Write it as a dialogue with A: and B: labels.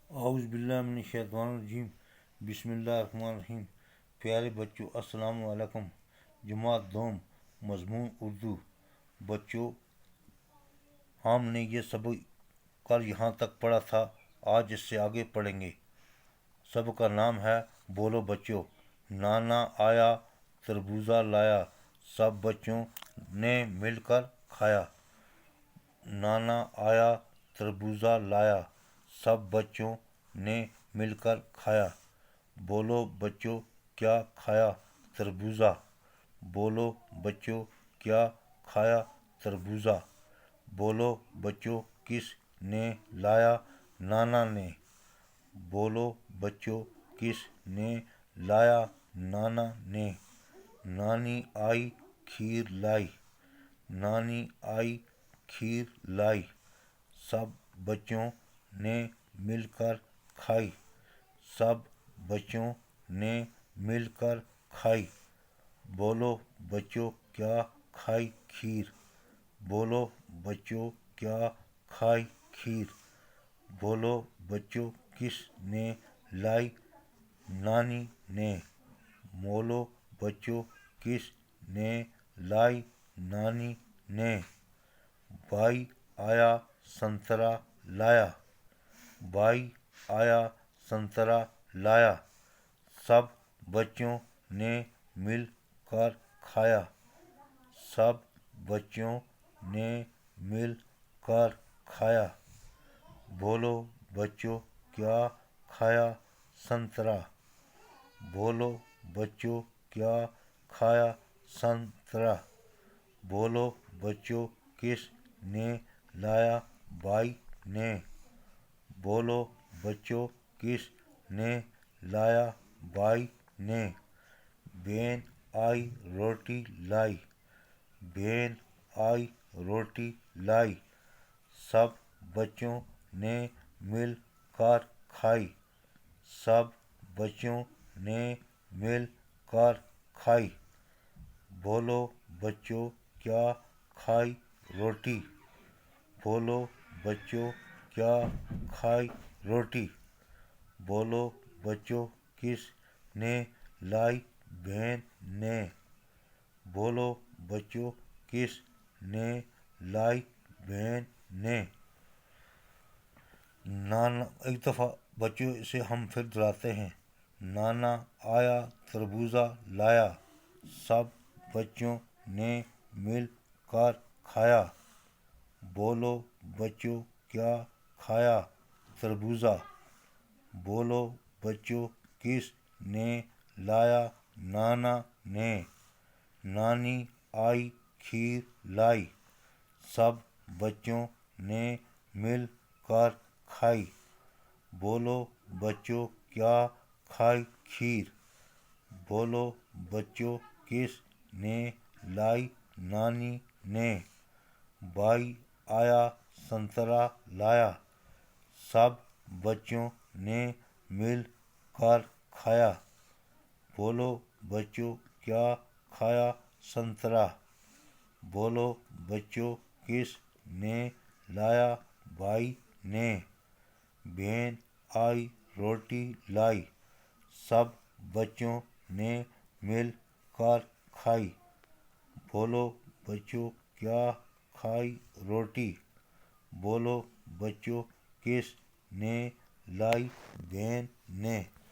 A: اعوذ باللہ من الشیطان الرجیم بسم اللہ الرحمن الرحیم۔ پیارے بچوں السلام علیکم۔ جماعت دوم مضمون اردو۔ بچوں ہم نے یہ سبق کل یہاں تک پڑھا تھا، آج اس سے آگے پڑھیں گے۔ سبق کا نام ہے بولو بچوں۔ نانا آیا تربوزہ لایا، سب بچوں نے مل کر کھایا۔ نانا آیا تربوزہ لایا، سب بچوں نے مل کر کھایا۔ بولو بچوں کیا کھایا تربوزہ، بولو بچوں کیا کھایا تربوزہ۔ بولو بچوں کس نے لایا، نانا نے۔ بولو بچوں کس نے لایا، نانا نے۔ نانی آئی کھیر لائی، نانی آئی کھیر لائی، سب بچوں نے مل کر کھائی، سب بچوں نے مل کر کھائی۔ بولو بچوں کیا کھائی کھیر، بولو بچوں کیا کھائی کھیر۔ بولو بچوں کس نے لائی، نانی نے۔ بولو بچوں کس نے لائی، نانی نے۔ بھائی آیا سنترا لایا، بھائی آیا سنترا لایا، سب بچوں نے مل کر کھایا، سب بچوں نے مل کر کھایا۔ بولو بچوں کیا کھایا سنترا، بولو بچوں کیا کھایا سنترا۔ بولو بچوں کس نے لایا، بھائی نے۔ بولو بچوں کس نے لایا، بھائی نے۔ بہن آئی روٹی لائی، بہن آئی روٹی لائی، سب بچوں نے مل کر کھائی، سب بچوں نے مل کر کھائی۔ بولو بچوں کیا کھائی روٹی، بولو بچوں کیا کھائی روٹی۔ بولو بچوں کس نے لائی، بہن نے۔ بولو بچوں کس نے لائی، بہن نے۔ نانا ایک دفعہ بچوں سے ہم پھر دہراتے ہیں۔ نانا آیا تربوزہ لایا، سب بچوں نے مل کر کھایا۔ بولو بچوں کیا کھایا تربوزہ، بولو بچوں کس نے لایا، نانا نے۔ نانی آئی کھیر لائی، سب بچوں نے مل کر کھائی۔ بولو بچوں کیا کھائی کھیر، بولو بچوں کس نے لائی، نانی نے۔ بھائی آیا سنترا لایا، سب بچوں نے مل کر کھایا۔ بولو بچوں کیا کھایا سنترا، بولو بچوں کس نے لایا، بھائی نے۔ بہن آئی روٹی لائی، سب بچوں نے مل کر کھائی۔ بولو بچوں کیا کھائی روٹی، بولو بچوں کس نے لائی، بہن نے۔